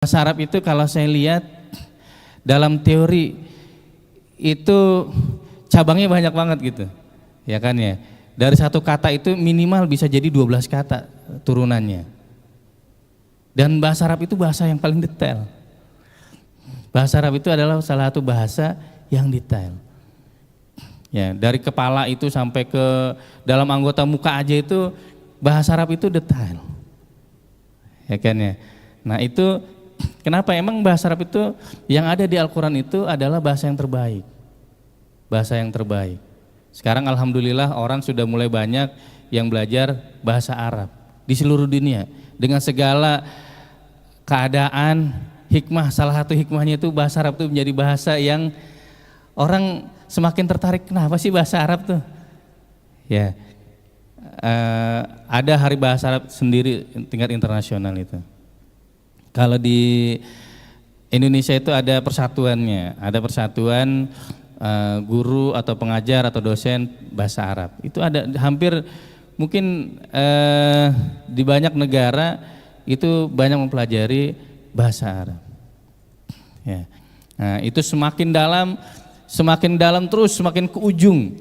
Bahasa Arab itu kalau saya lihat dalam teori itu cabangnya banyak banget gitu. Ya kan ya. Dari satu kata itu minimal bisa jadi 12 kata turunannya. Dan bahasa Arab itu bahasa yang paling detail. Bahasa Arab itu adalah salah satu bahasa yang detail. Ya, dari kepala itu sampai ke dalam anggota muka aja itu bahasa Arab itu detail. Ya kan ya. Nah, itu kenapa emang bahasa Arab itu yang ada di Al-Quran itu adalah bahasa yang terbaik. Bahasa yang terbaik. Sekarang alhamdulillah orang sudah mulai banyak yang belajar bahasa Arab di seluruh dunia. Dengan segala keadaan, hikmah, salah satu hikmahnya itu bahasa Arab itu menjadi bahasa yang orang semakin tertarik. Kenapa sih bahasa Arab tuh? Ya, ada hari bahasa Arab sendiri tingkat internasional itu. Kalau di Indonesia itu ada persatuannya, ada persatuan guru atau pengajar atau dosen bahasa Arab. Itu ada hampir mungkin di banyak negara itu banyak mempelajari bahasa Arab. Ya. Nah, itu semakin dalam terus semakin ke ujung.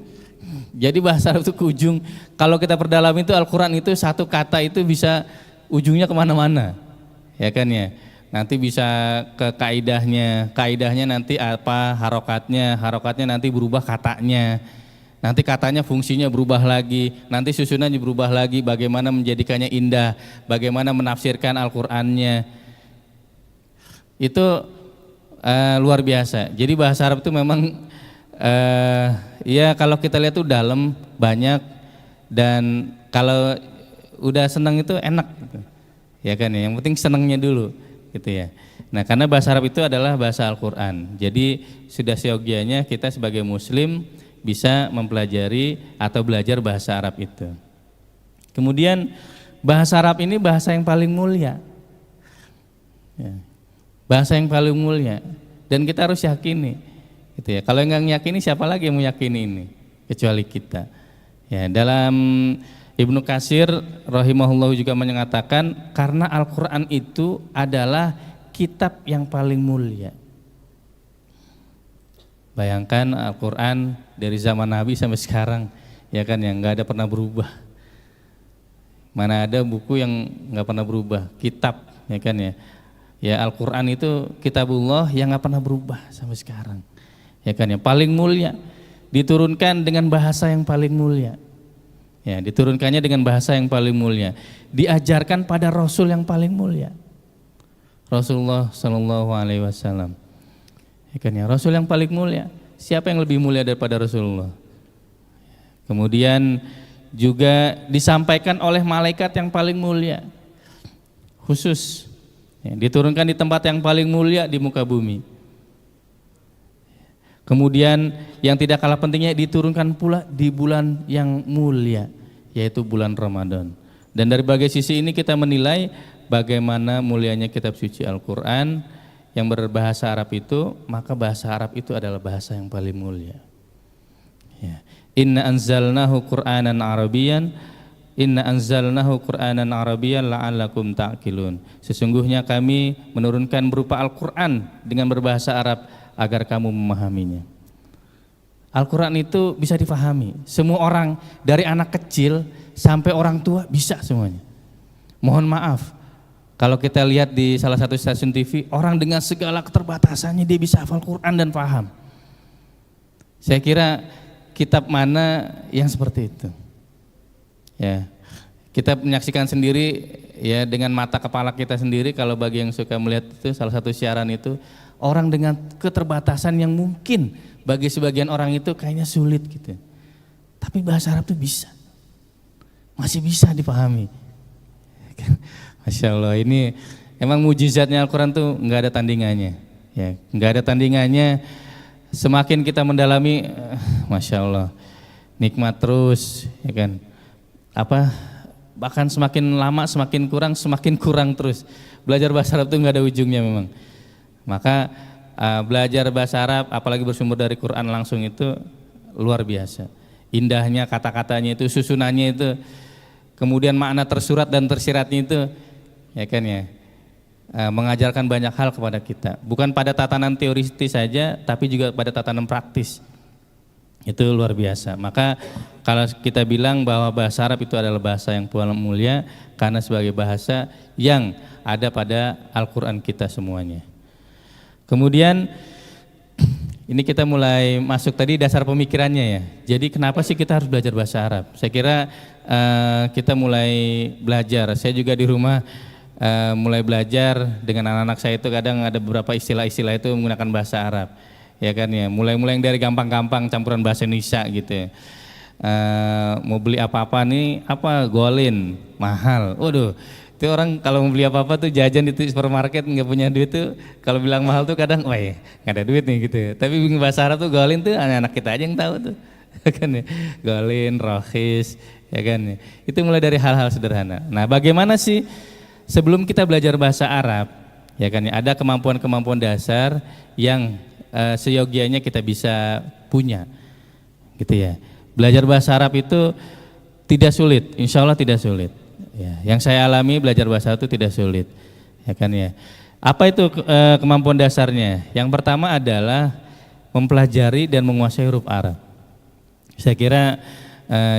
Jadi bahasa Arab itu ke ujung. Kalau kita perdalam itu Al-Quran itu satu kata itu bisa ujungnya kemana-mana. Ya kan ya, nanti bisa ke kaidahnya nanti apa, harokatnya nanti berubah katanya, nanti katanya fungsinya berubah lagi, nanti susunannya berubah lagi, bagaimana menjadikannya indah, bagaimana menafsirkan Al-Qur'annya, itu luar biasa. Jadi bahasa Arab itu memang ya kalau kita lihat tuh dalam, banyak, dan kalau udah senang itu enak gitu. Ya kan ya, yang penting senangnya dulu gitu ya. Nah, karena bahasa Arab itu adalah bahasa Al-Qur'an. Jadi sudah seyogianya kita sebagai muslim bisa mempelajari atau belajar bahasa Arab itu. Kemudian bahasa Arab ini bahasa yang paling mulia. Ya. Bahasa yang paling mulia dan kita harus yakini gitu ya. Kalau yang nggak yakini, siapa lagi yang meyakini ini kecuali kita. Ya, dalam Ibnu Katsir rahimahullah juga menyatakan karena Al-Quran itu adalah kitab yang paling mulia. Bayangkan Al-Quran dari zaman Nabi sampai sekarang, ya kan, yang nggak ada pernah berubah. Mana ada buku yang nggak pernah berubah, kitab, ya kan ya. Ya, Al-Quran itu kitabullah yang nggak pernah berubah sampai sekarang, ya kan ya. Paling mulia, diturunkan dengan bahasa yang paling mulia. Ya, diturunkannya dengan bahasa yang paling mulia, diajarkan pada Rasul yang paling mulia, Rasulullah Shallallahu Alaihi Wasallam. Ya kan ya, Rasul yang paling mulia. Siapa yang lebih mulia daripada Rasulullah? Kemudian juga disampaikan oleh malaikat yang paling mulia, khusus, ya, diturunkan di tempat yang paling mulia di muka bumi. Kemudian yang tidak kalah pentingnya diturunkan pula di bulan yang mulia, yaitu bulan Ramadan. Dan dari berbagai sisi ini kita menilai bagaimana mulianya kitab suci Al-Quran yang berbahasa Arab itu, maka bahasa Arab itu adalah bahasa yang paling mulia. Ya. Inna anzalnahu Qur'anan Arabiyyan la'allakum ta'qilun. Sesungguhnya kami menurunkan berupa Al-Quran dengan berbahasa Arab agar kamu memahaminya. Al-Quran itu bisa difahami. Semua orang dari anak kecil sampai orang tua bisa semuanya. Mohon maaf, kalau kita lihat di salah satu stasiun TV, orang dengan segala keterbatasannya dia bisa hafal Quran dan paham. Saya kira kitab mana yang seperti itu? Ya, kita menyaksikan sendiri ya dengan mata kepala kita sendiri. Kalau bagi yang suka melihat itu, salah satu siaran itu, orang dengan keterbatasan yang mungkin bagi sebagian orang itu kayaknya sulit gitu. Tapi bahasa Arab itu bisa. Masih bisa dipahami. Masya Allah, ini emang mujizatnya Al-Quran tuh nggak ada tandingannya. Ya, nggak ada tandingannya. Semakin kita mendalami, Masya Allah, nikmat terus, ya kan. Bahkan semakin lama semakin kurang terus. Belajar bahasa Arab tuh nggak ada ujungnya memang. Maka belajar bahasa Arab apalagi bersumber dari Quran langsung itu luar biasa. Indahnya kata-katanya itu, susunannya itu, kemudian makna tersurat dan tersiratnya itu, ya kan ya. mengajarkan banyak hal kepada kita. Bukan pada tatanan teoritis saja, tapi juga pada tatanan praktis. Itu luar biasa. Maka kalau kita bilang bahwa bahasa Arab itu adalah bahasa yang paling mulia karena sebagai bahasa yang ada pada Al-Quran kita semuanya. Kemudian ini kita mulai masuk tadi dasar pemikirannya ya. Jadi kenapa sih kita harus belajar bahasa Arab? Saya kira kita mulai belajar. Saya juga di rumah mulai belajar dengan anak-anak saya itu kadang ada beberapa istilah-istilah itu menggunakan bahasa Arab. Ya kan ya. Mulai yang dari gampang-gampang campuran bahasa Indonesia gitu ya. Mau beli apa-apa nih, apa golin, mahal. Waduh. Itu orang kalau mau beli apa-apa tuh jajan di supermarket nggak punya duit tuh kalau bilang mahal tuh kadang wah ya nggak ada duit nih gitu ya. Tapi bahasa Arab tuh golin tuh anak-anak kita aja yang tahu tuh kan ya. Golin, rohis ya kan ya. Itu mulai dari hal-hal sederhana. Nah bagaimana sih sebelum kita belajar bahasa Arab ya kan ya ada kemampuan-kemampuan dasar yang seyogianya kita bisa punya gitu ya. Belajar bahasa Arab itu tidak sulit, insya Allah tidak sulit. Ya, yang saya alami belajar bahasa Arab itu tidak sulit, ya kan ya. Apa itu kemampuan dasarnya? Yang pertama adalah mempelajari dan menguasai huruf Arab. Saya kira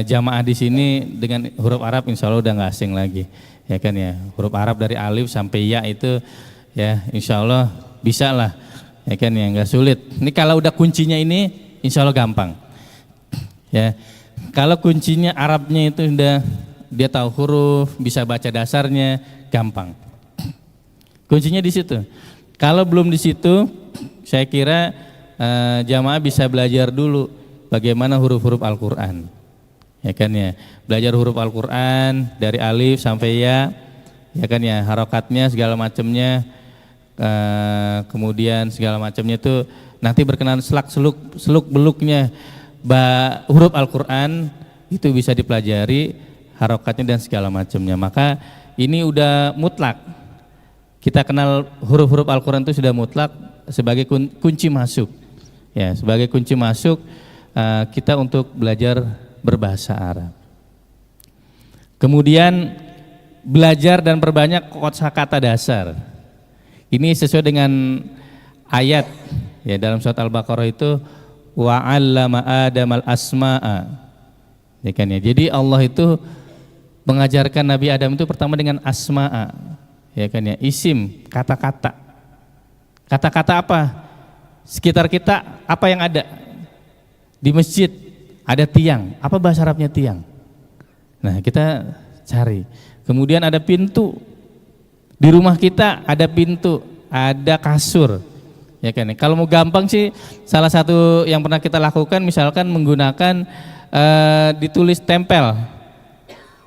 jamaah di sini dengan huruf Arab insya Allah udah nggak asing lagi, ya kan ya. Huruf Arab dari alif sampai ya itu ya insya Allah bisa lah, ya kan ya, nggak sulit. Ini kalau udah kuncinya ini insya Allah gampang, ya. Kalau kuncinya Arabnya itu udah dia tahu huruf, bisa baca dasarnya, gampang. Kuncinya di situ. Kalau belum di situ, saya kira jamaah bisa belajar dulu bagaimana huruf-huruf Al-Quran. Ya kan ya, belajar huruf Al-Quran dari alif sampai ya kan ya, harokatnya segala macamnya, kemudian segala macamnya itu nanti berkenan seluk beluknya huruf Al-Quran itu bisa dipelajari. Harokatnya dan segala macamnya. Maka ini udah mutlak. Kita kenal huruf-huruf Al-Quran itu sudah mutlak sebagai kunci masuk. Ya, sebagai kunci masuk kita untuk belajar berbahasa Arab. Kemudian belajar dan perbanyak kosakata dasar. Ini sesuai dengan ayat ya dalam surat Al-Baqarah itu wa 'allama Adamal asma'a. Ya kan ya. Jadi Allah itu mengajarkan Nabi Adam itu pertama dengan asma'a, ya kan ya, isim, kata-kata. Kata-kata apa? Sekitar kita apa yang ada? Di masjid ada tiang, apa bahasa Arabnya tiang? Nah kita cari. Kemudian ada pintu. Di rumah kita ada pintu, ada kasur. Ya kan ya. Kalau mau gampang sih salah satu yang pernah kita lakukan misalkan menggunakan ditulis tempel.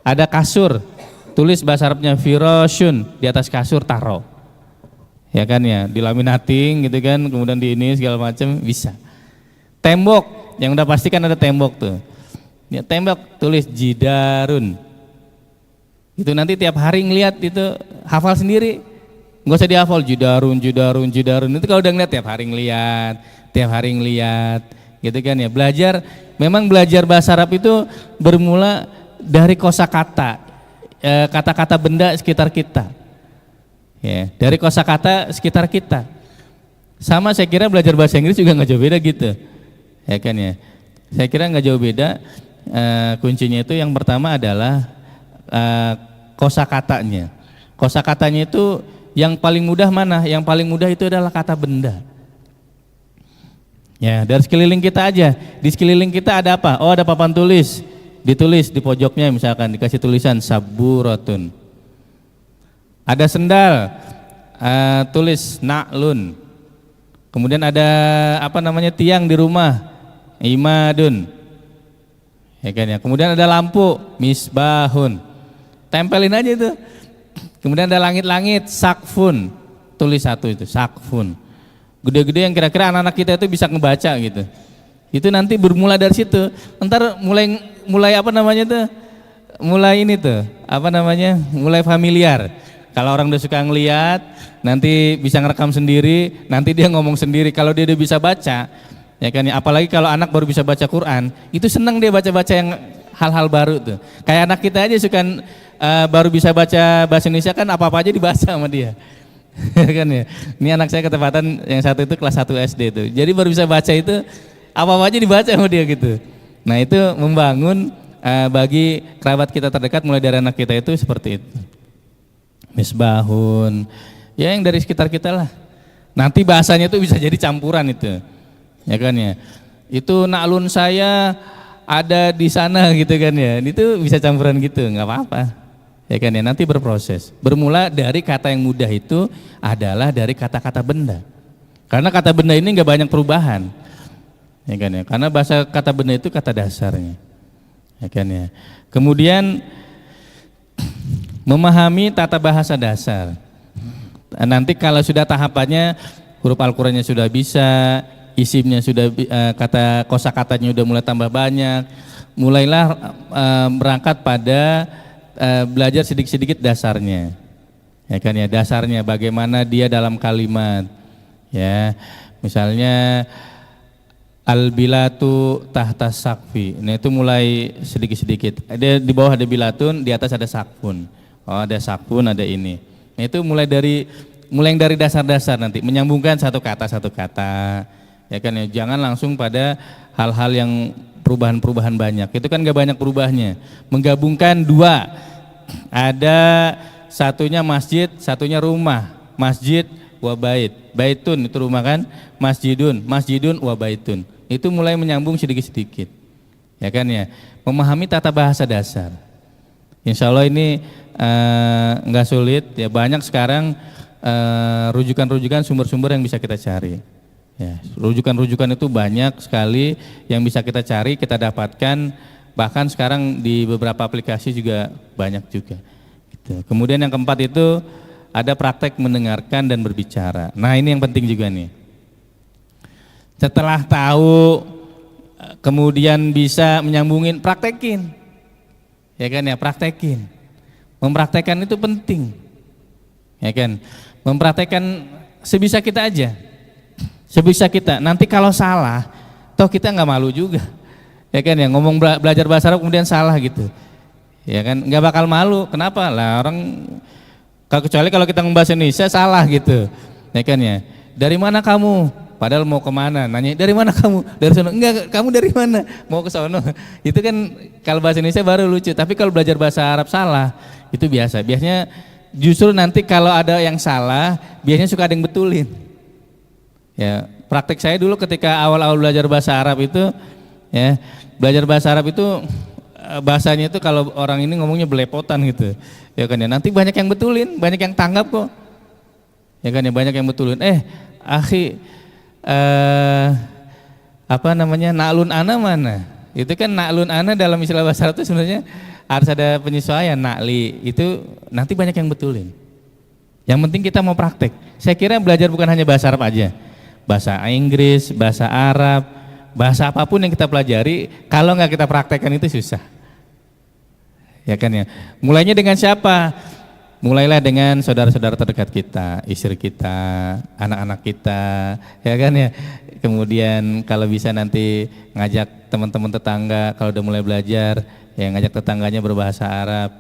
Ada kasur, tulis bahasa Arabnya firashun, di atas kasur taruh. Ya kan ya, dilaminating gitu kan, kemudian di ini segala macam bisa. Tembok, yang udah pasti kan ada tembok tuh. Ya, tembok tulis jidarun. Itu nanti tiap hari ngeliat itu hafal sendiri. Nggak usah dihafal jidarun. Itu kalau udah ngeliat tiap hari ngeliat, gitu kan ya. Belajar, memang belajar bahasa Arab itu bermula dari kosakata, kata-kata benda sekitar kita, ya, dari kosakata sekitar kita. Sama saya kira belajar bahasa Inggris juga nggak jauh beda gitu, ya kan ya. Saya kira nggak jauh beda. Kuncinya itu yang pertama adalah kosakatanya. Kosakatanya itu yang paling mudah mana? Yang paling mudah itu adalah kata benda. Ya, dari sekeliling kita aja. Di sekeliling kita ada apa? Oh, ada papan tulis. Ditulis di pojoknya misalkan dikasih tulisan saburatun. Ada sendal, tulis na'lun. Kemudian ada apa namanya tiang di rumah, imadun. Ya kan ya. Kemudian ada lampu, misbahun. Tempelin aja itu. Kemudian ada langit-langit, sakfun. Tulis satu itu, sakfun. Gede-gede yang kira-kira anak-anak kita itu bisa ngebaca gitu. Itu nanti bermula dari situ. Ntar mulai apa namanya tuh? Mulai ini tuh, apa namanya? Mulai familiar. Kalau orang udah suka ngeliat, nanti bisa ngerekam sendiri, nanti dia ngomong sendiri. Kalau dia udah bisa baca, ya kan ya. Apalagi kalau anak baru bisa baca Quran, itu seneng dia baca-baca yang hal-hal baru tuh. Kayak anak kita aja suka baru bisa baca bahasa Indonesia kan apa-apa aja dibaca sama dia. kan ya. Ini anak saya ketepatan yang satu itu kelas 1 SD itu. Jadi baru bisa baca itu apa-apa aja dibaca sama dia gitu. Nah itu membangun bagi kerabat kita terdekat mulai dari anak kita itu seperti itu. Misbahun, ya yang dari sekitar kita lah. Nanti bahasanya itu bisa jadi campuran itu, ya kan ya. Itu naklun saya ada di sana gitu kan ya. Itu bisa campuran gitu, nggak apa-apa. Ya kan ya, nanti berproses. Bermula dari kata yang mudah itu adalah dari kata-kata benda. Karena kata benda ini nggak banyak perubahan. Ya kan ya, karena bahasa kata benda itu kata dasarnya. Ya kan ya. Kemudian memahami tata bahasa dasar. Nanti kalau sudah tahapannya huruf Al-Qur'annya sudah bisa, isimnya sudah kata kosakatanya sudah mulai tambah banyak, mulailah berangkat pada belajar sedikit-sedikit dasarnya. Ya kan ya, dasarnya bagaimana dia dalam kalimat. Ya. Misalnya al-bilatu tahta sakfi. Nah itu mulai sedikit-sedikit. Ada di bawah ada bilatun, di atas ada sakfun. Oh ada sakfun, ada ini. Nah itu mulai yang dari dasar-dasar nanti menyambungkan satu kata. Ya kan ya, jangan langsung pada hal-hal yang perubahan-perubahan banyak. Itu kan gak banyak perubahannya. Menggabungkan dua. Ada satunya masjid, satunya rumah. Masjid wa bait. Baitun itu rumah kan? Masjidun wa baitun. Itu mulai menyambung sedikit-sedikit. Ya kan ya. Memahami tata bahasa dasar. Insya Allah ini nggak sulit ya, banyak sekarang rujukan-rujukan sumber-sumber yang bisa kita cari ya, rujukan-rujukan itu banyak sekali yang bisa kita cari, kita dapatkan, bahkan sekarang di beberapa aplikasi juga banyak juga gitu. Kemudian yang keempat itu ada praktek mendengarkan dan berbicara. Nah ini yang penting juga nih, setelah tahu kemudian bisa menyambungin, praktekin ya kan ya, praktekin. Mempraktekkan itu penting, ya kan? Mempraktekkan sebisa kita aja, sebisa kita. Nanti kalau salah, toh kita nggak malu juga, ya kan? Ya ngomong belajar bahasa Arab kemudian salah gitu, ya kan? Nggak bakal malu. Kenapa? Lah orang, kecuali kalau kita ngomong bahasa Indonesia salah gitu, ya kan ya? Dari mana kamu? Padahal mau kemana? Nanya dari mana kamu? Dari sono. Enggak, kamu dari mana? Mau ke sono. Itu kan kalau bahasa Indonesia baru lucu. Tapi kalau belajar bahasa Arab salah, itu biasa. Biasanya justru nanti kalau ada yang salah, biasanya suka ada yang betulin. Ya, praktek saya dulu ketika awal-awal belajar bahasa Arab itu, ya, belajar bahasa Arab itu bahasanya itu kalau orang ini ngomongnya belepotan gitu. Ya kan ya, nanti banyak yang betulin, banyak yang tanggap kok. Ya kan ya, banyak yang betulin. Akhi, apa namanya, naklun ana mana? Itu kan naklun ana dalam istilah bahasa Arab itu sebenarnya harus ada penyesuaian. Nakli itu nanti banyak yang betulin. Yang penting kita mau praktek. Saya kira belajar bukan hanya bahasa Arab aja, bahasa Inggris, bahasa Arab, bahasa apapun yang kita pelajari, kalau nggak kita praktekkan itu susah. Ya kan ya. Mulainya dengan siapa? Mulailah dengan saudara-saudara terdekat kita, istri kita, anak-anak kita, ya kan ya. Kemudian kalau bisa nanti ngajak teman-teman tetangga, kalau udah mulai belajar, ya ngajak tetangganya berbahasa Arab.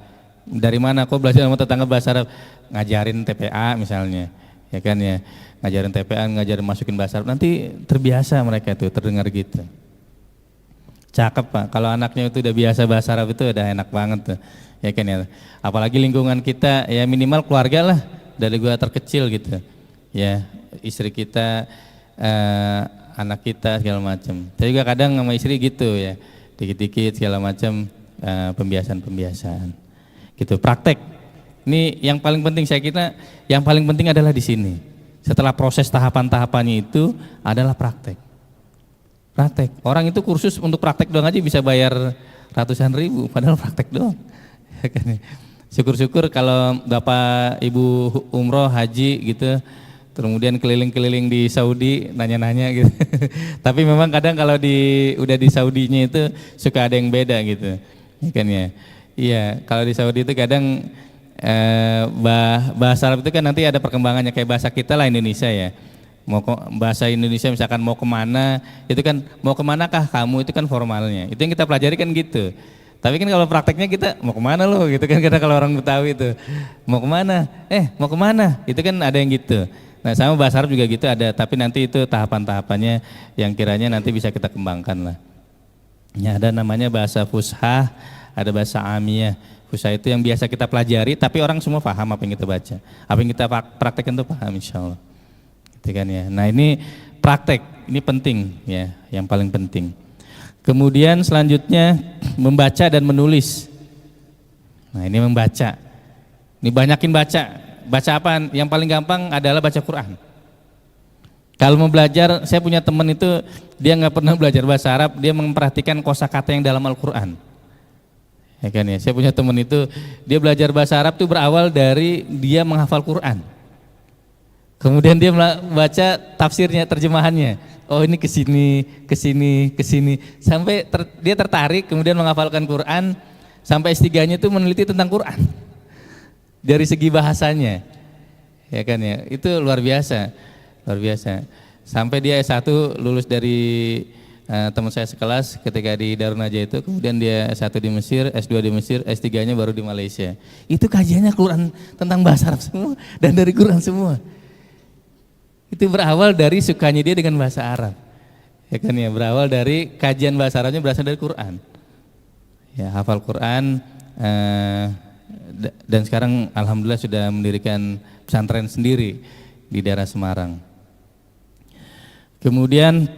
Dari mana kok belajar sama tetangga bahasa Arab? Ngajarin TPA misalnya, ya kan ya. Ngajarin TPA, ngajarin masukin bahasa Arab, nanti terbiasa mereka tuh terdengar gitu. Cakep Pak, kalau anaknya itu udah biasa bahasa Arab itu udah enak banget tuh. Ya kan ya, apalagi lingkungan kita ya minimal keluarga lah, dari gua terkecil gitu ya, istri kita, anak kita segala macam. Saya juga kadang sama istri gitu ya, dikit-dikit segala macam, pembiasaan gitu, praktek. Ini yang paling penting, saya kira yang paling penting adalah di sini. Setelah proses tahapan-tahapannya itu adalah praktek. Orang itu kursus untuk praktek doang aja bisa bayar ratusan ribu, padahal praktek doang. Syukur-syukur kalau Bapak Ibu umroh haji gitu, kemudian keliling-keliling di Saudi nanya-nanya gitu. Tapi memang kadang kalau udah di Saudinya itu suka ada yang beda gitu, ya kan ya. Iya, kalau di Saudi itu kadang bahasa Arab itu kan nanti ada perkembangannya kayak bahasa kita lah Indonesia ya. Bahasa Indonesia misalkan mau kemana, itu kan mau kemanakah kamu, itu kan formalnya. Itu yang kita pelajari kan gitu. Tapi kan kalau prakteknya kita mau kemana lo gitu kan, karena kalau orang Betawi itu mau kemana, mau kemana, itu kan ada yang gitu. Nah sama bahasa Arab juga gitu ada, tapi nanti itu tahapan-tahapannya yang kiranya nanti bisa kita kembangkan lah. Ya ada namanya bahasa fushah, ada bahasa amiyah. Fushah itu yang biasa kita pelajari, tapi orang semua paham apa yang kita baca, apa yang kita praktekkan itu paham insya Allah. Gitu kan ya. Nah ini praktek, ini penting ya, yang paling penting. Kemudian selanjutnya membaca dan menulis. Nah ini membaca, ini banyakin baca. Baca apa? Yang paling gampang adalah baca Quran. Kalau mau belajar, saya punya teman itu dia nggak pernah belajar bahasa Arab, dia memperhatikan kosakata yang dalam Al-Quran. Ya kan ya, saya punya teman itu dia belajar bahasa Arab itu berawal dari dia menghafal Quran. Kemudian dia baca tafsirnya, terjemahannya. Oh ini kesini, kesini, kesini, sampai dia tertarik, kemudian menghafalkan Quran, sampai S3-nya itu meneliti tentang Quran dari segi bahasanya, ya kan ya, itu luar biasa, luar biasa. Sampai dia S1 lulus dari teman saya sekelas ketika di Darun Najah itu, kemudian dia S1 di Mesir, S2 di Mesir, S3-nya baru di Malaysia. Itu kajiannya Quran tentang bahasa Arab semua dan dari Quran semua. Itu berawal dari sukanya dia dengan bahasa Arab, ya kan ya, berawal dari kajian bahasa Arabnya berasal dari Quran, ya hafal Quran, dan sekarang alhamdulillah sudah mendirikan pesantren sendiri di daerah Semarang. Kemudian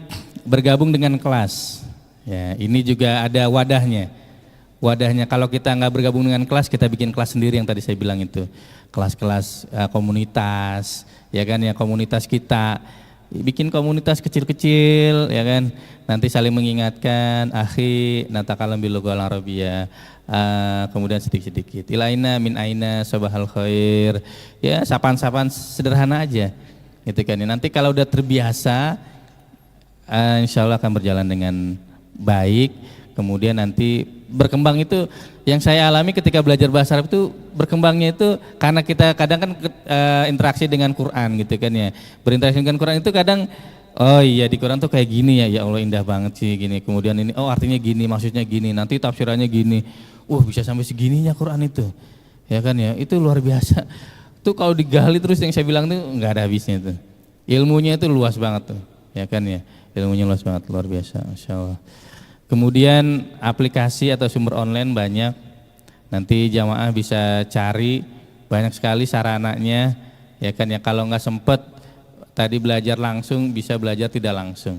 bergabung dengan kelas, ya ini juga ada wadahnya. Wadahnya kalau kita nggak bergabung dengan kelas, kita bikin kelas sendiri yang tadi saya bilang itu, kelas-kelas komunitas. Ya kan ya, komunitas kita bikin komunitas kecil-kecil ya kan, nanti saling mengingatkan, akhi natakalam bil lughal arabiyyah, kemudian sedikit-sedikit ilaina min aina sabahal khair, ya sapaan-sapaan sederhana aja gitu kan ya. Nanti kalau udah terbiasa insya Allah akan berjalan dengan baik. Kemudian nanti berkembang itu yang saya alami ketika belajar bahasa Arab itu, berkembangnya itu karena kita kadang kan interaksi dengan Quran gitu kan ya. Berinteraksi dengan Quran itu kadang, oh iya di Quran tuh kayak gini ya, ya Allah indah banget sih gini. Kemudian ini, oh artinya gini, maksudnya gini, nanti tafsirannya gini. Bisa sampai segininya Quran itu. Ya kan ya, itu luar biasa. Tuh kalau digali terus yang saya bilang tuh nggak ada habisnya tuh. Ilmunya itu luas banget tuh. Ya kan ya, ilmunya luas banget, luar biasa, Masya Allah. Kemudian aplikasi atau sumber online banyak, nanti jamaah bisa cari banyak sekali sarananya, ya kan ya. Kalau nggak sempet tadi belajar langsung, bisa belajar tidak langsung.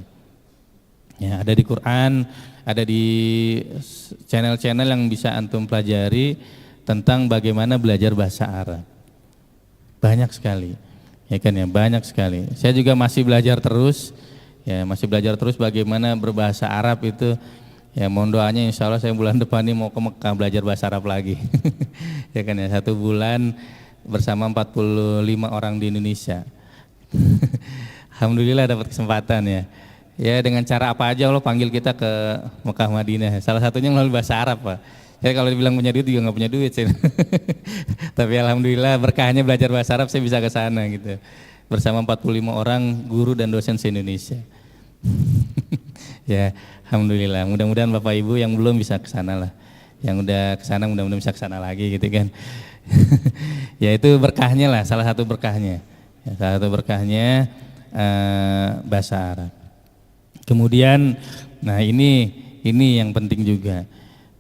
Ya ada di Quran, ada di channel-channel yang bisa antum pelajari tentang bagaimana belajar bahasa Arab. Banyak sekali, ya kan ya, banyak sekali. Saya juga masih belajar terus. Ya masih belajar terus bagaimana berbahasa Arab itu. Ya mohon doanya, insya Allah saya bulan depan ini mau ke Mekah belajar bahasa Arab lagi. Ya kan ya, 1 bulan bersama 45 orang di Indonesia. Alhamdulillah dapat kesempatan ya. Ya dengan cara apa aja Allah panggil kita ke Mekah Madinah. Salah satunya melalui bahasa Arab Pak. Saya kalau dibilang punya duit juga nggak punya duit sih. Tapi alhamdulillah berkahnya belajar bahasa Arab saya bisa ke sana gitu. Bersama 45 orang guru dan dosen se-Indonesia. Ya, alhamdulillah. Mudah-mudahan Bapak Ibu yang belum bisa ke sana lah. Yang udah ke sana mudah-mudahan bisa ke sana lagi gitu kan. Ya itu berkahnya lah, salah satu berkahnya. Ya, salah satu berkahnya bahasa Arab. Kemudian nah ini yang penting juga.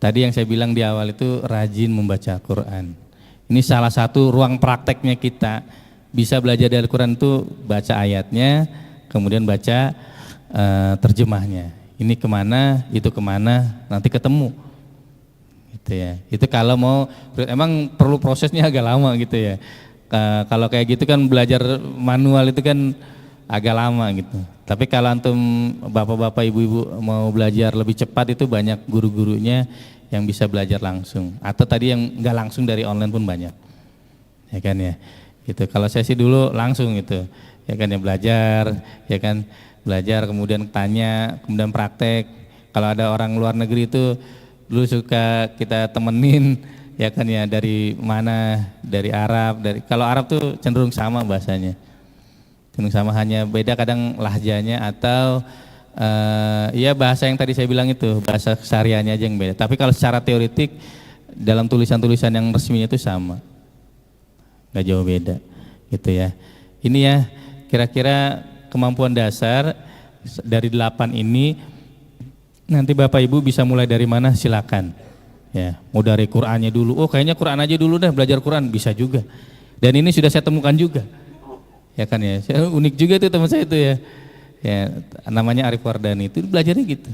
Tadi yang saya bilang di awal itu rajin membaca Quran. Ini salah satu ruang prakteknya kita. Bisa belajar dari Quran itu baca ayatnya, kemudian baca terjemahnya. Ini kemana, itu kemana, nanti ketemu. Gitu ya. Itu kalau mau, emang perlu prosesnya agak lama gitu ya. Kalau kayak gitu kan belajar manual itu kan agak lama gitu. Tapi kalau antum bapak-bapak, ibu-ibu mau belajar lebih cepat itu banyak guru-gurunya yang bisa belajar langsung. Atau tadi yang nggak langsung dari online pun banyak. Ya kan ya. Gitu. Kalau saya sih dulu langsung gitu, ya kan ya belajar, kemudian tanya, kemudian praktek. Kalau ada orang luar negeri itu dulu suka kita temenin, ya kan ya dari mana, dari Arab, kalau Arab tuh cenderung sama bahasanya, cenderung sama, hanya beda kadang lahjanya atau Ya bahasa yang tadi saya bilang itu, bahasa kesehariannya aja yang beda. Tapi kalau secara teoretik dalam tulisan-tulisan yang resminya itu sama, nggak jauh beda, gitu ya. Ini ya kira-kira kemampuan dasar dari 8 ini. Nanti Bapak Ibu bisa mulai dari mana silakan. Ya, mau dari Qur'annya dulu. Oh kayaknya Qur'an aja dulu dah, belajar Qur'an bisa juga. Dan ini sudah saya temukan juga. Ya kan ya, unik juga tuh teman saya itu ya. Ya, namanya Arif Wardani itu belajarnya gitu.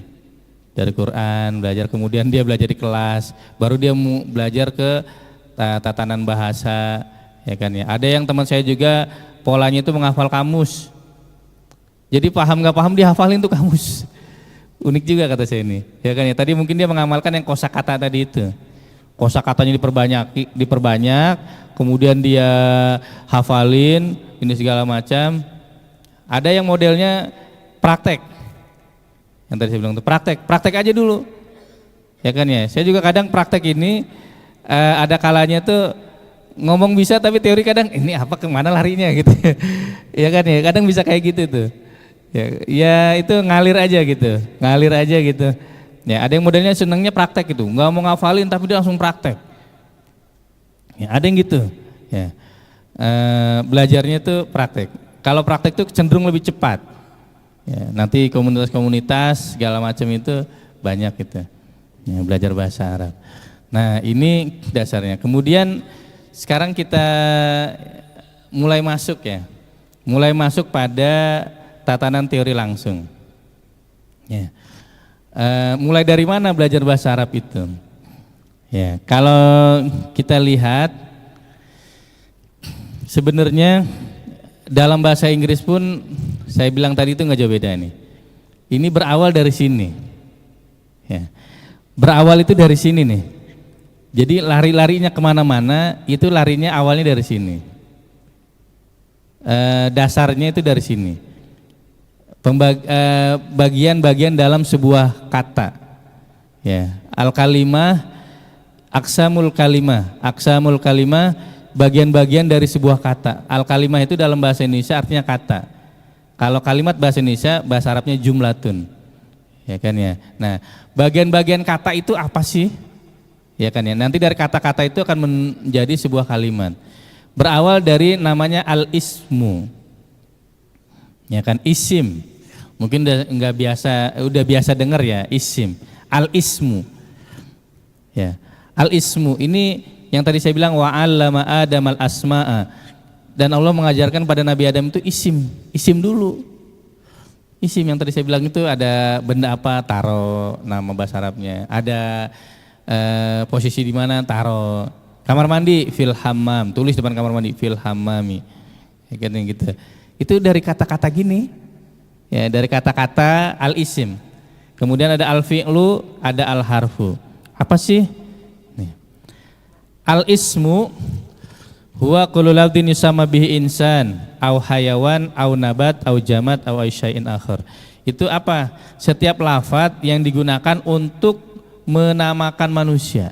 Dari Quran, belajar kemudian dia belajar di kelas, baru dia mau belajar ke tatanan bahasa, ya kan ya. Ada yang teman saya juga polanya itu menghafal kamus. Jadi paham nggak paham dia hafalin tuh kamus. Unik juga kata saya ini. Ya kan ya, tadi mungkin dia mengamalkan yang kosakata tadi itu. Kosakatanya diperbanyak, kemudian dia hafalin ini segala macam. Ada yang modelnya praktek. Yang tadi saya bilang itu praktek aja dulu. Ya kan ya. Saya juga kadang praktek ini ada kalanya tuh ngomong bisa tapi teori kadang ini apa kemana larinya gitu. Ya kan ya. Kadang bisa kayak gitu tuh. Ya itu ngalir aja gitu. Ya ada yang modelnya senangnya praktek gitu. Nggak mau ngafalin tapi dia langsung praktek. Ya ada yang gitu. Ya. Belajarnya tuh praktek. Kalau praktek itu cenderung lebih cepat. Ya, nanti komunitas-komunitas segala macam itu banyak gitu. Ya, belajar bahasa Arab. Nah ini dasarnya. Kemudian sekarang kita mulai masuk ya. Mulai masuk pada tatanan teori langsung. Ya. Mulai dari mana belajar bahasa Arab itu? Ya, kalau kita lihat sebenarnya dalam bahasa Inggris pun saya bilang tadi itu nggak jauh beda nih. Ini berawal dari sini. Ya. Berawal itu dari sini nih. Jadi lari-larinya kemana-mana itu larinya awalnya dari sini. Dasarnya itu dari sini. Bagian-bagian dalam sebuah kata. Ya. Al-kalimah, aksamul kalimah, bagian-bagian dari sebuah kata. Al-kalimah itu dalam bahasa Indonesia artinya kata. Kalau kalimat bahasa Indonesia, bahasa Arabnya jumlatun. Ya kan ya. Nah, bagian-bagian kata itu apa sih? Ya kan ya. Nanti dari kata-kata itu akan menjadi sebuah kalimat. Berawal dari namanya al-ismu. Ya kan, isim. Mungkin udah biasa dengar ya, isim. Al-ismu. Ya. Al-ismu ini yang tadi saya bilang wa'allama Adam al-asma'a, dan Allah mengajarkan pada Nabi Adam itu isim dulu. Isim yang tadi saya bilang itu ada benda apa taruh nama bahasa Arabnya, ada posisi di mana taruh. Kamar mandi fil hammam, tulis depan kamar mandi fil hammami. Ya, gitu. Itu dari kata-kata gini. Ya, dari kata-kata al-isim. Kemudian ada al-fi'lu, ada al-harfu. Apa sih? Al-ismu huwa kullu lafdhin yusamma bihi insan au hayawan au nabat au jamad au syai'in akhar. Itu apa? Setiap lafaz yang digunakan untuk menamakan manusia.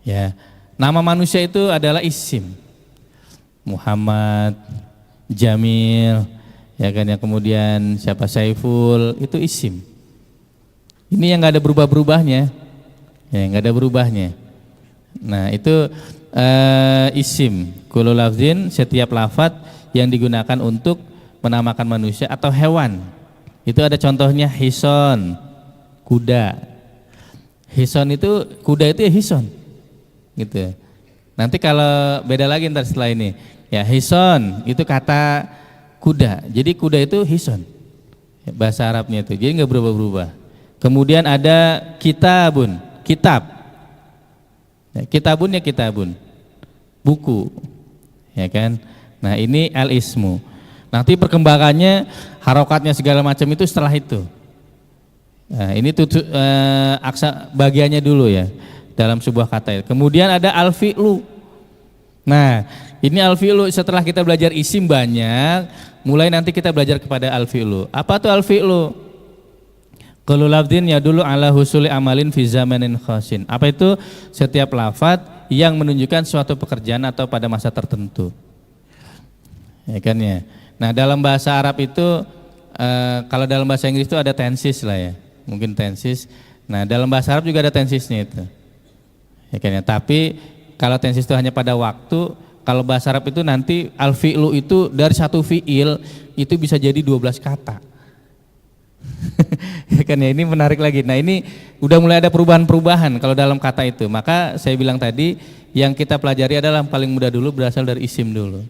Ya, nama manusia itu adalah isim. Muhammad, Jamil, ya kan ya, kemudian siapa Saiful, itu isim. Ini yang enggak ada berubah-berubahnya. Ya, nggak ada berubahnya. Nah itu isim kullu lafzin, setiap lafaz yang digunakan untuk menamakan manusia atau hewan. Itu ada contohnya hison, kuda. Hison itu kuda itu ya hison, gitu. Nanti kalau beda lagi ntar setelah ini, ya hison itu kata kuda. Jadi kuda itu hison, bahasa Arabnya itu. Jadi nggak berubah-berubah. Kemudian ada kitabun. Kitab, ya, kitabun, buku, ya kan. Nah ini al-ismu. Nanti perkembangannya, harokatnya segala macam itu setelah itu. Nah, ini aksa bagiannya dulu ya dalam sebuah kata. Kemudian ada al-fi'lu. Nah ini al-fi'lu, setelah kita belajar isim banyak, mulai nanti kita belajar kepada al-fi'lu. Apa tuh al-fi'lu? Kullu lafdhin yadullu ala husuli amalin fi zamanin khasin. Apa itu? Setiap lafaz yang menunjukkan suatu pekerjaan atau pada masa tertentu. Ya kan ya. Nah, dalam bahasa Arab itu kalau dalam bahasa Inggris itu ada tenses lah ya, mungkin tenses. Nah dalam bahasa Arab juga ada tensesnya itu, ya kan ya. Tapi kalau tenses itu hanya pada waktu, kalau bahasa Arab itu nanti al-fi'lu itu dari satu fi'il itu bisa jadi 12 kata. Ya kan ya, ini menarik lagi. Nah ini udah mulai ada perubahan-perubahan kalau dalam kata itu. Maka saya bilang tadi yang kita pelajari adalah yang paling mudah dulu, berasal dari isim dulu.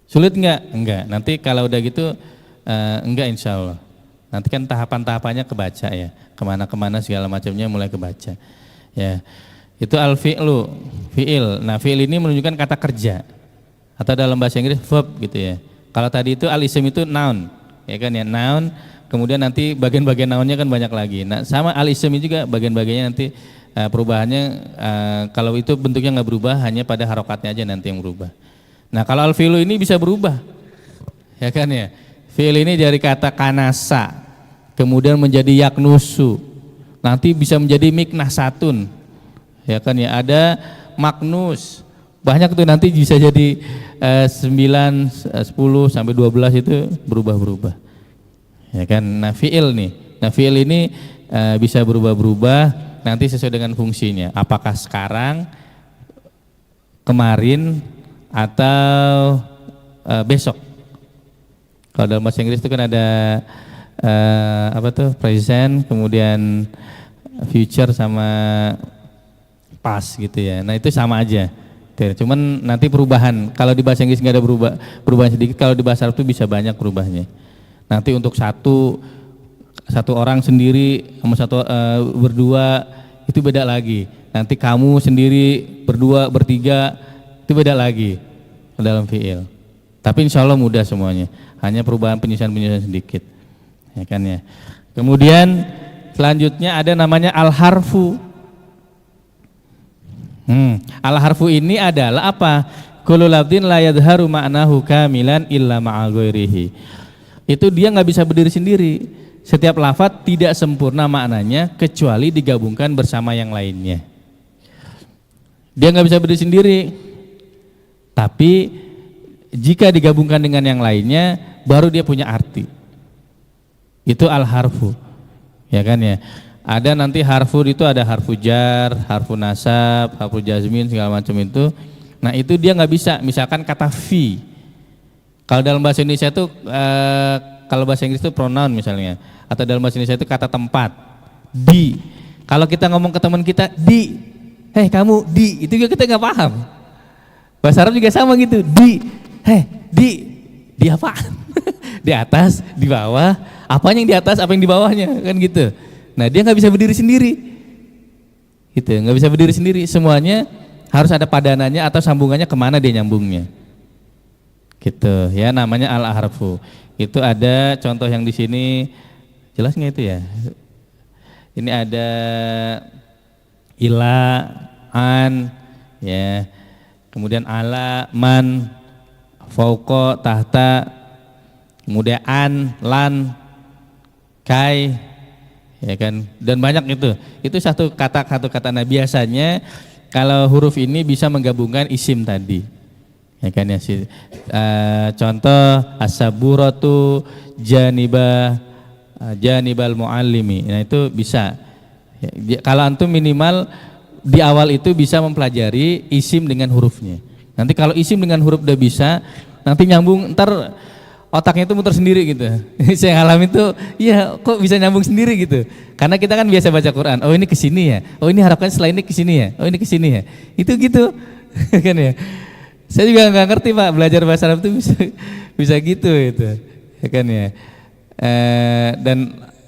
Sulit enggak? Enggak. Nanti kalau udah gitu enggak, insya Allah. Nanti kan tahapan-tahapannya kebaca ya, kemana-kemana segala macamnya mulai kebaca. Ya, itu al-fi'lu, fi'il. Nah fi'il ini menunjukkan kata kerja, atau dalam bahasa Inggris verb gitu ya. Kalau tadi itu al-isim itu noun, ya kan ya, noun. Kemudian nanti bagian-bagian nounnya kan banyak lagi. Nah sama al-isim juga bagian-bagiannya nanti perubahannya, kalau itu bentuknya nggak berubah, hanya pada harokatnya aja nanti yang berubah. Nah kalau al-fi'lu ini bisa berubah, ya kan ya. Fi'il ini dari kata kanasa, kemudian menjadi yaknusu, nanti bisa menjadi miknasatun, ya kan ya. Ada maknus, banyak tuh nanti bisa jadi 9, 10 sampai 12 itu berubah-berubah, ya kan. Nah fi'il nih, nah fi'il ini bisa berubah-berubah nanti sesuai dengan fungsinya. Apakah sekarang, kemarin, atau besok. Kalau dalam bahasa Inggris itu kan ada apa tuh, present, kemudian future sama past gitu ya. Nah itu sama aja. Cuman nanti perubahan. Kalau di bahasa Inggris nggak ada perubahan sedikit, kalau di bahasa Arab itu bisa banyak perubahannya. Nanti untuk satu orang sendiri sama berdua itu beda lagi. Nanti kamu sendiri, berdua, bertiga itu beda lagi dalam fi'il. Tapi insya Allah mudah semuanya, hanya perubahan penyusunan sedikit, ya kan ya. Kemudian selanjutnya ada namanya al-harfu. Al-harfu ini adalah apa? Kullu lafdhin la yadharu ma'nahu kamilan illa ma'a ghairihi. Itu dia nggak bisa berdiri sendiri. Setiap lafadz tidak sempurna maknanya kecuali digabungkan bersama yang lainnya. Dia nggak bisa berdiri sendiri. Tapi jika digabungkan dengan yang lainnya, baru dia punya arti. Itu al-harfu, ya kan ya. Ada nanti harfu itu ada harfu jar, harfu nasab, harfu jazmin, segala macam itu. Nah itu dia nggak bisa. Misalkan kata fi. Kalau dalam bahasa Indonesia itu, kalau bahasa Inggris itu pronoun misalnya, atau dalam bahasa Indonesia itu kata tempat, di. Kalau kita ngomong ke teman kita, di, hei kamu di, itu juga kita nggak paham. Bahasa Arab juga sama gitu, di apaan? Di atas, di bawah, apanya yang di atas, apa yang di bawahnya, kan gitu. Nah dia nggak bisa berdiri sendiri, gitu, nggak bisa berdiri sendiri. Semuanya harus ada padanannya atau sambungannya, kemana dia nyambungnya, gitu. Ya namanya al-harfu. Itu ada contoh yang di sini, jelas nggak itu ya? Ini ada ila, an, ya. Kemudian ala, man, fauqa, tahta, kemudian an, lan, kai, ya kan, dan banyak itu. Itu satu kata. Nah biasanya kalau huruf ini bisa menggabungkan isim tadi, ya kan ya. Contoh as-saburatu janibal muallimi. Nah itu bisa. Kalau antum minimal di awal itu bisa mempelajari isim dengan hurufnya. Nanti kalau isim dengan huruf udah bisa, nanti nyambung, ntar otaknya itu muter sendiri gitu. Saya ngalamin itu, iya kok bisa nyambung sendiri gitu. Karena kita kan biasa baca Quran, oh ini kesini ya, oh ini harapkan setelah ini kesini ya, oh ini kesini ya. Itu gitu, kan ya. Saya juga nggak ngerti Pak, belajar bahasa Arab itu bisa gitu itu, ya kan ya. Dan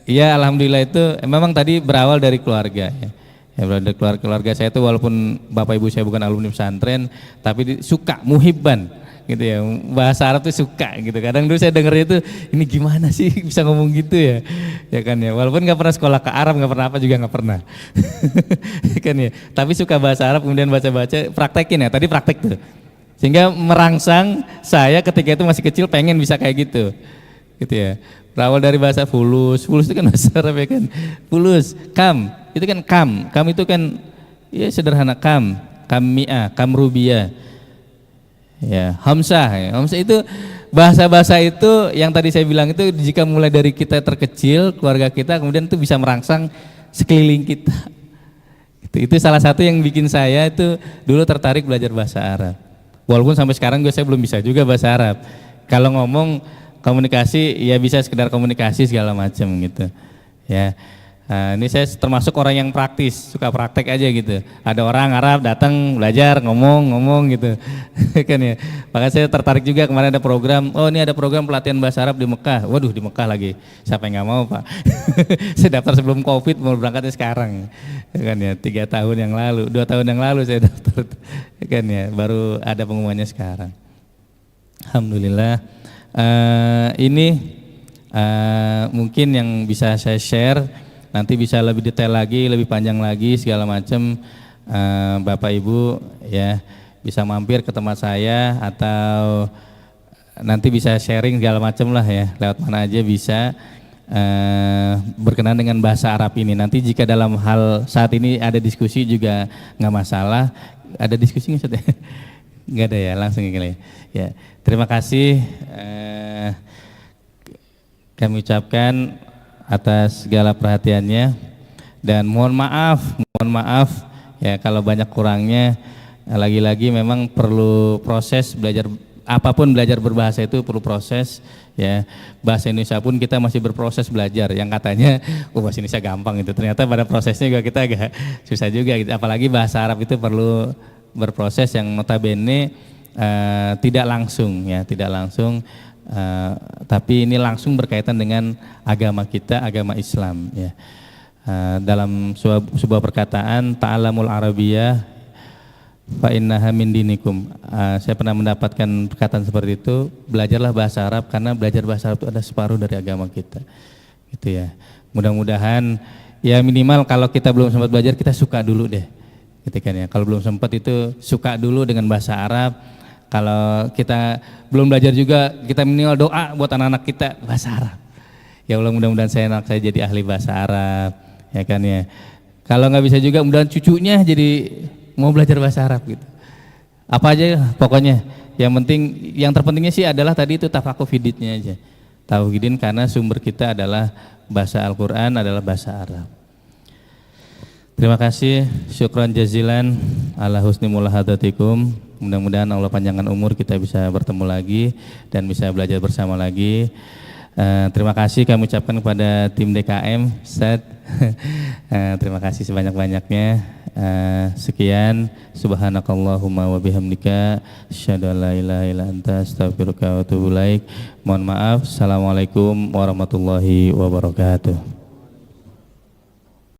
ya alhamdulillah itu memang tadi berawal dari keluarga ya. Ya berada keluarga saya itu walaupun bapak ibu saya bukan alumni pesantren, tapi suka muhibban gitu ya, bahasa Arab tuh suka gitu. Kadang dulu saya dengernya itu, ini gimana sih bisa ngomong gitu ya, ya kan ya. Walaupun nggak pernah sekolah ke Arab, nggak pernah apa juga nggak pernah, ya kan ya. Tapi suka bahasa Arab, kemudian baca-baca, praktekin ya. Tadi praktek tuh, sehingga merangsang saya ketika itu masih kecil pengen bisa kayak gitu ya. Berawal dari bahasa fulus itu kan bahasa Arab ya kan, fulus, kam. Itu kan kam itu kan ya sederhana, kam mi'ah, kam rubiyah, ya hamsah itu bahasa-bahasa itu yang tadi saya bilang itu jika mulai dari kita terkecil, keluarga kita, kemudian itu bisa merangsang sekeliling kita. Itu salah satu yang bikin saya itu dulu tertarik belajar bahasa Arab. Walaupun sampai sekarang saya belum bisa juga bahasa Arab. Kalau ngomong komunikasi ya bisa sekedar komunikasi segala macam gitu. Ya. Nah, ini saya termasuk orang yang praktis, suka praktek aja gitu. Ada orang Arab datang belajar ngomong gitu, kan ya. Maka saya tertarik juga kemarin ada program. Oh ini ada program pelatihan bahasa Arab di Mekah. Waduh di Mekah lagi. Siapa yang nggak mau Pak? Saya daftar sebelum COVID, mau berangkatnya sekarang, kan ya. 3 tahun yang lalu, 2 tahun yang lalu saya daftar, kan ya. Baru ada pengumumannya sekarang. Alhamdulillah. Ini mungkin yang bisa saya share. Nanti bisa lebih detail lagi, lebih panjang lagi segala macam. Bapak Ibu ya bisa mampir ke tempat saya atau nanti bisa sharing segala macam lah ya, lewat mana aja bisa berkenan dengan bahasa Arab ini. Nanti jika dalam hal saat ini ada diskusi juga nggak masalah. Ada diskusi nggak? Nggak ada ya, langsung gini ya. Terima kasih kami ucapkan atas segala perhatiannya dan mohon maaf ya kalau banyak kurangnya. Lagi-lagi memang perlu proses belajar, apapun belajar berbahasa itu perlu proses ya. Bahasa Indonesia pun kita masih berproses belajar, yang katanya bahasa Indonesia gampang itu, ternyata pada prosesnya juga kita agak susah juga gitu. Apalagi bahasa Arab itu perlu berproses yang notabene tidak langsung ya, tidak langsung. Tapi ini langsung berkaitan dengan agama kita, agama Islam ya. Dalam sebuah perkataan ta'alamul arabiyyah fa innaha min dinikum. Saya pernah mendapatkan perkataan seperti itu, belajarlah bahasa Arab karena belajar bahasa Arab itu ada separuh dari agama kita. Gitu ya. Mudah-mudahan ya minimal kalau kita belum sempat belajar kita suka dulu deh. Gitu kan ya. Kalau belum sempat itu suka dulu dengan bahasa Arab. Kalau kita belum belajar juga, kita minimal doa buat anak-anak kita bahasa Arab. Ya Allah mudah-mudahan anak saya jadi ahli bahasa Arab, ya kan ya. Kalau nggak bisa juga, mudah-mudahan cucunya jadi mau belajar bahasa Arab gitu. Apa aja pokoknya. Yang penting, yang terpentingnya sih adalah tadi itu tafakuh fiditnya aja. Tauhidin karena sumber kita adalah bahasa Al-Quran, adalah bahasa Arab. Terima kasih, syukran jazilan ala husni mulahadatikum. Mudah-mudahan Allah panjangkan umur, kita bisa bertemu lagi dan bisa belajar bersama lagi. Terima kasih kami ucapkan kepada tim DKM, Ustaz. Terima kasih sebanyak-banyaknya. Sekian, subhanakallahumma wa bihamdika asyhadu an la ilaha illa anta astaghfiruka wa atubu ilaik. Mohon maaf. Assalamualaikum warahmatullahi wabarakatuh.